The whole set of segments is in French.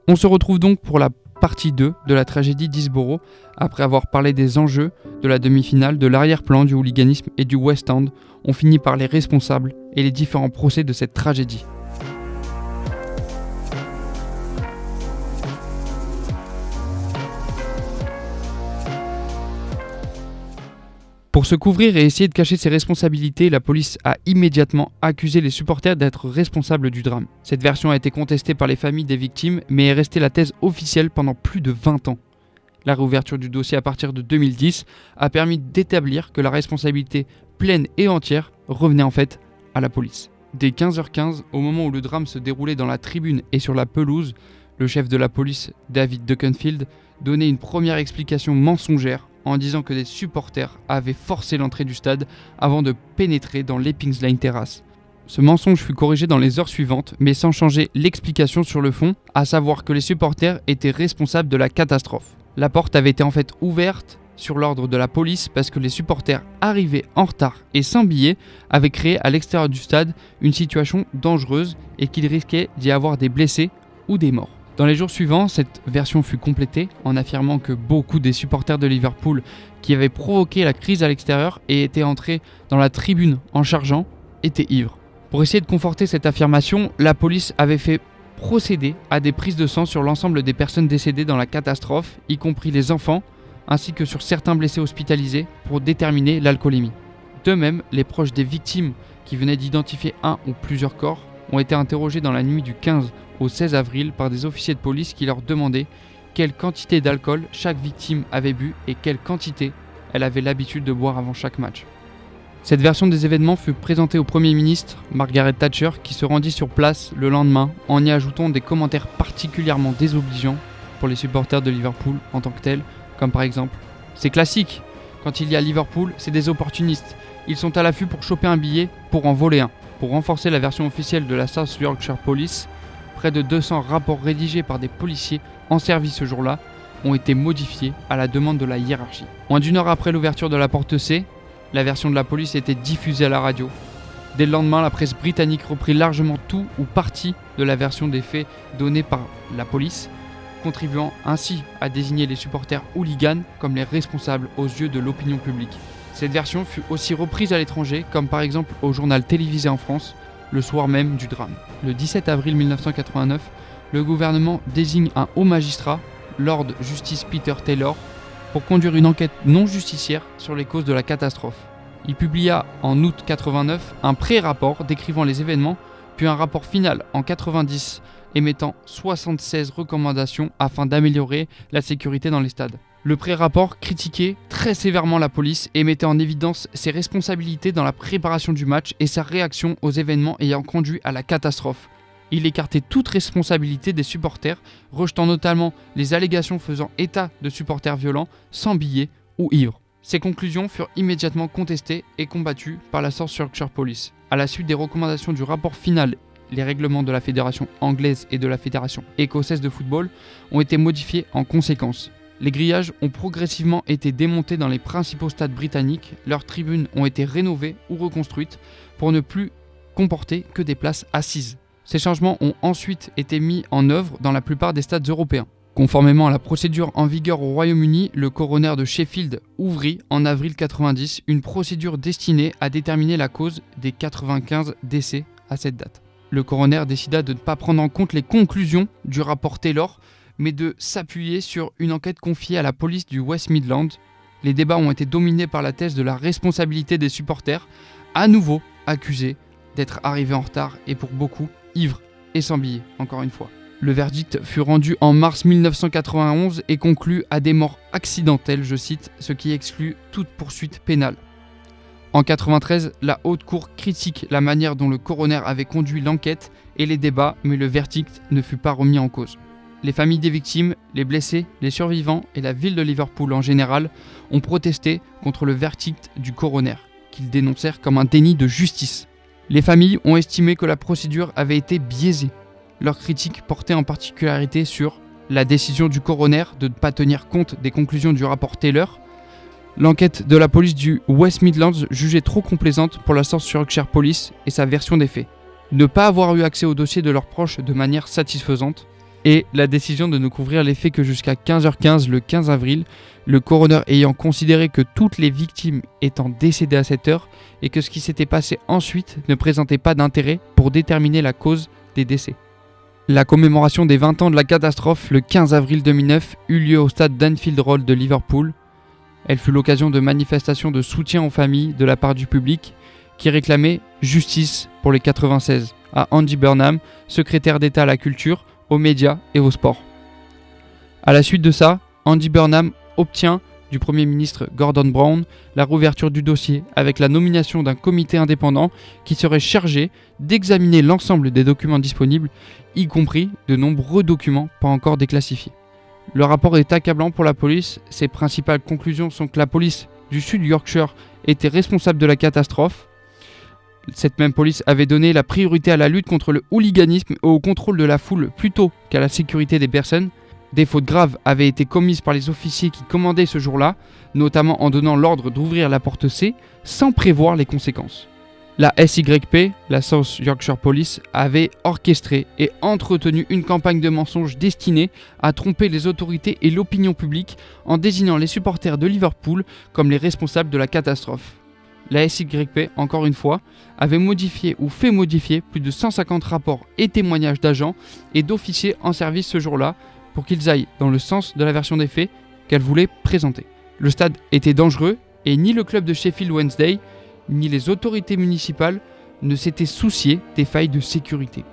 On se retrouve donc pour la partie 2 de la tragédie d'Hillsborough. Après avoir parlé des enjeux de la demi-finale, de l'arrière-plan du hooliganisme et du West End, on finit par les responsables et les différents procès de cette tragédie. Pour se couvrir et essayer de cacher ses responsabilités, la police a immédiatement accusé les supporters d'être responsables du drame. Cette version a été contestée par les familles des victimes, mais est restée la thèse officielle pendant plus de 20 ans. La réouverture du dossier à partir de 2010 a permis d'établir que la responsabilité pleine et entière revenait en fait à la police. Dès 15h15, au moment où le drame se déroulait dans la tribune et sur la pelouse, le chef de la police, David Duckenfield, donnait une première explication mensongère en disant que des supporters avaient forcé l'entrée du stade avant de pénétrer dans l'Eppings Lane Terrace. Ce mensonge fut corrigé dans les heures suivantes, mais sans changer l'explication sur le fond, à savoir que les supporters étaient responsables de la catastrophe. La porte avait été en fait ouverte sur l'ordre de la police parce que les supporters arrivés en retard et sans billets avaient créé à l'extérieur du stade une situation dangereuse et qu'il risquait d'y avoir des blessés ou des morts. Dans les jours suivants, cette version fut complétée en affirmant que beaucoup des supporters de Liverpool qui avaient provoqué la crise à l'extérieur et étaient entrés dans la tribune en chargeant étaient ivres. Pour essayer de conforter cette affirmation, la police avait fait procéder à des prises de sang sur l'ensemble des personnes décédées dans la catastrophe, y compris les enfants, ainsi que sur certains blessés hospitalisés pour déterminer l'alcoolémie. De même, les proches des victimes qui venaient d'identifier un ou plusieurs corps ont été interrogés dans la nuit du 15 au 16 avril par des officiers de police qui leur demandaient quelle quantité d'alcool chaque victime avait bu et quelle quantité elle avait l'habitude de boire avant chaque match. Cette version des événements fut présentée au Premier ministre, Margaret Thatcher, qui se rendit sur place le lendemain en y ajoutant des commentaires particulièrement désobligeants pour les supporters de Liverpool en tant que tels, comme par exemple « C'est classique, quand il y a Liverpool, c'est des opportunistes. Ils sont à l'affût pour choper un billet, pour en voler un. » Pour renforcer la version officielle de la South Yorkshire Police, près de 200 rapports rédigés par des policiers en service ce jour-là ont été modifiés à la demande de la hiérarchie. Moins d'une heure après l'ouverture de la porte C, la version de la police était diffusée à la radio. Dès le lendemain, la presse britannique reprit largement tout ou partie de la version des faits donnée par la police, contribuant ainsi à désigner les supporters hooligans comme les responsables aux yeux de l'opinion publique. Cette version fut aussi reprise à l'étranger, comme par exemple au journal télévisé en France, le soir même du drame. Le 17 avril 1989, le gouvernement désigne un haut magistrat, Lord Justice Peter Taylor, pour conduire une enquête non justicière sur les causes de la catastrophe. Il publia en août 89 un pré-rapport décrivant les événements, puis un rapport final en 90 émettant 76 recommandations afin d'améliorer la sécurité dans les stades. Le pré-rapport critiquait très sévèrement la police et mettait en évidence ses responsabilités dans la préparation du match et sa réaction aux événements ayant conduit à la catastrophe. Il écartait toute responsabilité des supporters, rejetant notamment les allégations faisant état de supporters violents, sans billets ou ivres. Ces conclusions furent immédiatement contestées et combattues par la South Yorkshire Police. À la suite des recommandations du rapport final, les règlements de la fédération anglaise et de la fédération écossaise de football ont été modifiés en conséquence. Les grillages ont progressivement été démontés dans les principaux stades britanniques, leurs tribunes ont été rénovées ou reconstruites pour ne plus comporter que des places assises. Ces changements ont ensuite été mis en œuvre dans la plupart des stades européens. Conformément à la procédure en vigueur au Royaume-Uni, le coroner de Sheffield ouvrit en avril 90 une procédure destinée à déterminer la cause des 95 décès à cette date. Le coroner décida de ne pas prendre en compte les conclusions du rapport Taylor, mais de s'appuyer sur une enquête confiée à la police du West Midlands. Les débats ont été dominés par la thèse de la responsabilité des supporters, à nouveau accusés d'être arrivés en retard et pour beaucoup ivres et sans billets, encore une fois. Le verdict fut rendu en mars 1991 et conclut à des morts accidentelles, je cite, ce qui exclut toute poursuite pénale. En 1993, la Haute Cour critique la manière dont le coroner avait conduit l'enquête et les débats, mais le verdict ne fut pas remis en cause. Les familles des victimes, les blessés, les survivants et la ville de Liverpool en général ont protesté contre le verdict du coroner, qu'ils dénoncèrent comme un déni de justice. Les familles ont estimé que la procédure avait été biaisée. Leurs critiques portaient en particularité sur la décision du coroner de ne pas tenir compte des conclusions du rapport Taylor, l'enquête de la police du West Midlands jugée trop complaisante pour la South Yorkshire Police et sa version des faits, ne pas avoir eu accès au dossier de leurs proches de manière satisfaisante, et la décision de ne couvrir les faits que jusqu'à 15h15 le 15 avril, le coroner ayant considéré que toutes les victimes étant décédées à cette heure et que ce qui s'était passé ensuite ne présentait pas d'intérêt pour déterminer la cause des décès. La commémoration des 20 ans de la catastrophe le 15 avril 2009 eut lieu au stade d'Anfield Road de Liverpool. Elle fut l'occasion de manifestations de soutien aux familles de la part du public qui réclamait justice pour les 96 à Andy Burnham, secrétaire d'État à la culture, aux médias et au sport. À la suite de ça, Andy Burnham obtient du Premier ministre Gordon Brown la réouverture du dossier avec la nomination d'un comité indépendant qui serait chargé d'examiner l'ensemble des documents disponibles, y compris de nombreux documents pas encore déclassifiés. Le rapport est accablant pour la police. Ses principales conclusions sont que la police du Sud Yorkshire était responsable de la catastrophe. Cette même police avait donné la priorité à la lutte contre le hooliganisme et au contrôle de la foule plutôt qu'à la sécurité des personnes. Des fautes graves avaient été commises par les officiers qui commandaient ce jour-là, notamment en donnant l'ordre d'ouvrir la porte C sans prévoir les conséquences. La SYP, la South Yorkshire Police, avait orchestré et entretenu une campagne de mensonges destinée à tromper les autorités et l'opinion publique en désignant les supporters de Liverpool comme les responsables de la catastrophe. La SYP, encore une fois, avait modifié ou fait modifier plus de 150 rapports et témoignages d'agents et d'officiers en service ce jour-là pour qu'ils aillent dans le sens de la version des faits qu'elle voulait présenter. Le stade était dangereux et ni le club de Sheffield Wednesday ni les autorités municipales ne s'étaient souciés des failles de sécurité.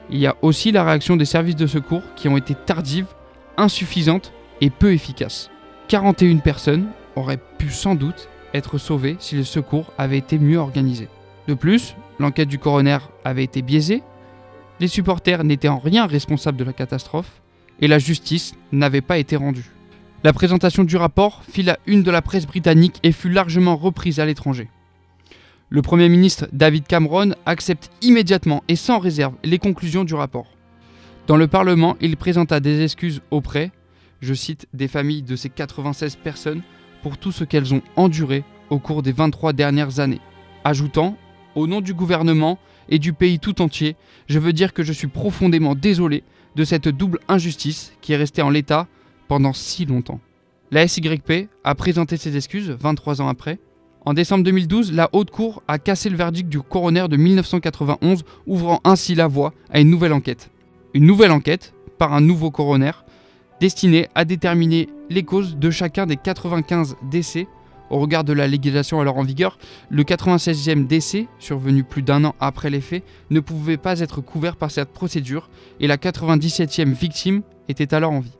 Il y a aussi la réaction des services de secours qui ont été tardives, insuffisantes et peu efficaces. 41 personnes auraient pu sans doute être sauvées si le secours avait été mieux organisé. De plus, l'enquête du coroner avait été biaisée, les supporters n'étaient en rien responsables de la catastrophe et la justice n'avait pas été rendue. La présentation du rapport fit la une de la presse britannique et fut largement reprise à l'étranger. Le Premier ministre David Cameron accepte immédiatement et sans réserve les conclusions du rapport. Dans le Parlement, il présenta des excuses auprès, je cite, des familles de ces 96 personnes pour tout ce qu'elles ont enduré au cours des 23 dernières années, ajoutant, au nom du gouvernement et du pays tout entier, je veux dire que je suis profondément désolé de cette double injustice qui est restée en l'état pendant si longtemps. La SYP a présenté ses excuses 23 ans après. En décembre 2012, la Haute Cour a cassé le verdict du coroner de 1991, ouvrant ainsi la voie à une nouvelle enquête. Une nouvelle enquête, par un nouveau coroner, destinée à déterminer les causes de chacun des 95 décès. Au regard de la législation alors en vigueur, le 96e décès, survenu plus d'un an après les faits, ne pouvait pas être couvert par cette procédure et la 97e victime était alors en vie.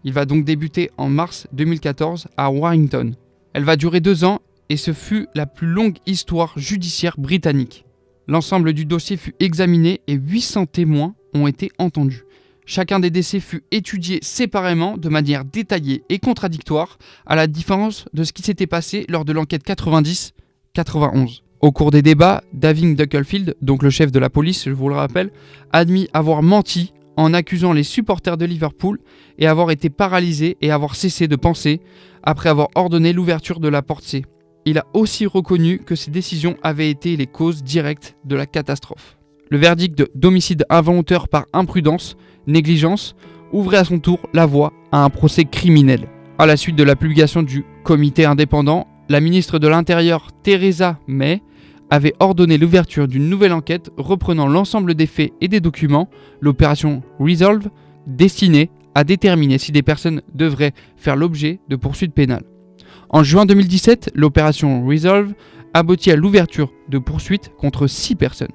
Il va donc débuter en mars 2014 à Warrington. Elle va durer 2 ans et ce fut la plus longue histoire judiciaire britannique. L'ensemble du dossier fut examiné et 800 témoins ont été entendus. Chacun des décès fut étudié séparément de manière détaillée et contradictoire, à la différence de ce qui s'était passé lors de l'enquête 90-91. Au cours des débats, David Ducklefield, donc le chef de la police, je vous le rappelle, admit avoir menti en accusant les supporters de Liverpool et avoir été paralysé et avoir cessé de penser après avoir ordonné l'ouverture de la porte C. Il a aussi reconnu que ces décisions avaient été les causes directes de la catastrophe. Le verdict d'homicide involontaire par imprudence, négligence, ouvrait à son tour la voie à un procès criminel. À la suite de la publication du comité indépendant, la ministre de l'Intérieur, Theresa May, avait ordonné l'ouverture d'une nouvelle enquête reprenant l'ensemble des faits et des documents, l'opération Resolve, destinée à déterminer si des personnes devraient faire l'objet de poursuites pénales. En juin 2017, l'opération Resolve aboutit à l'ouverture de poursuites contre 6 personnes.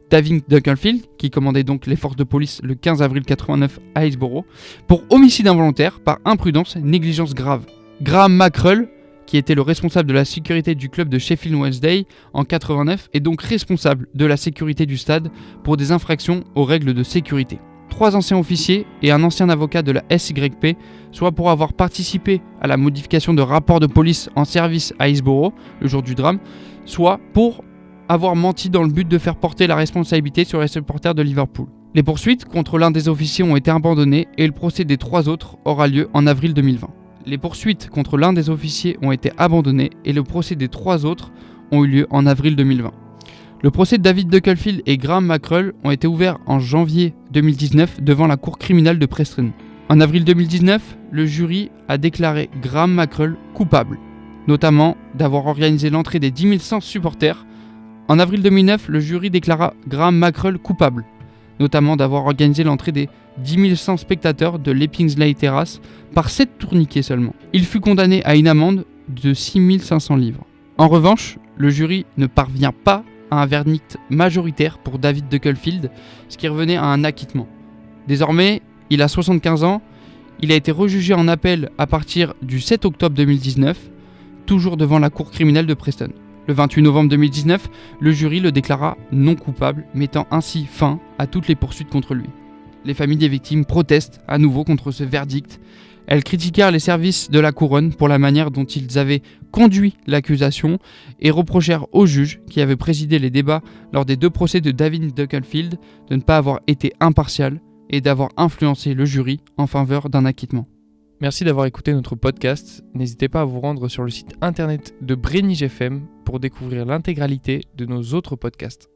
David Ducklefield, qui commandait donc les forces de police le 15 avril 89 à Hillsborough, pour homicide involontaire par imprudence et négligence grave. Graham McCrull, qui était le responsable de la sécurité du club de Sheffield Wednesday en 89, est donc responsable de la sécurité du stade pour des infractions aux règles de sécurité. 3 anciens officiers et un ancien avocat de la SYP, soit pour avoir participé à la modification de rapports de police en service à Hillsborough, le jour du drame, soit pour avoir menti dans le but de faire porter la responsabilité sur les supporters de Liverpool. Les poursuites contre l'un des officiers ont été abandonnées et le procès des 3 autres aura lieu en avril 2020. Les poursuites contre l'un des officiers ont été abandonnées et le procès des 3 autres ont eu lieu en avril 2020. Le procès de David Ducklefield et Graham McCrull ont été ouverts en janvier 2019 devant la cour criminelle de Preston. En avril 2019, le jury a déclaré Graham McCrull coupable, notamment d'avoir organisé l'entrée des 10 100 supporters. En avril 2009, le jury déclara Graham McCrull coupable, notamment d'avoir organisé l'entrée des 10 100 spectateurs de l'Epingsley Terrace par 7 tourniquets seulement. Il fut condamné à une amende de 6 500 livres. En revanche, le jury ne parvient pas à un verdict majoritaire pour David Ducklefield, ce qui revenait à un acquittement. Désormais, il a 75 ans, il a été rejugé en appel à partir du 7 octobre 2019, toujours devant la cour criminelle de Preston. Le 28 novembre 2019, le jury le déclara non coupable, mettant ainsi fin à toutes les poursuites contre lui. Les familles des victimes protestent à nouveau contre ce verdict. Elles critiquèrent les services de la couronne pour la manière dont ils avaient conduit l'accusation et reprochèrent au juge qui avait présidé les débats lors des 2 procès de David Ducklefield de ne pas avoir été impartial et d'avoir influencé le jury en faveur d'un acquittement. Merci d'avoir écouté notre podcast. N'hésitez pas à vous rendre sur le site internet de Brénige FM pour découvrir l'intégralité de nos autres podcasts.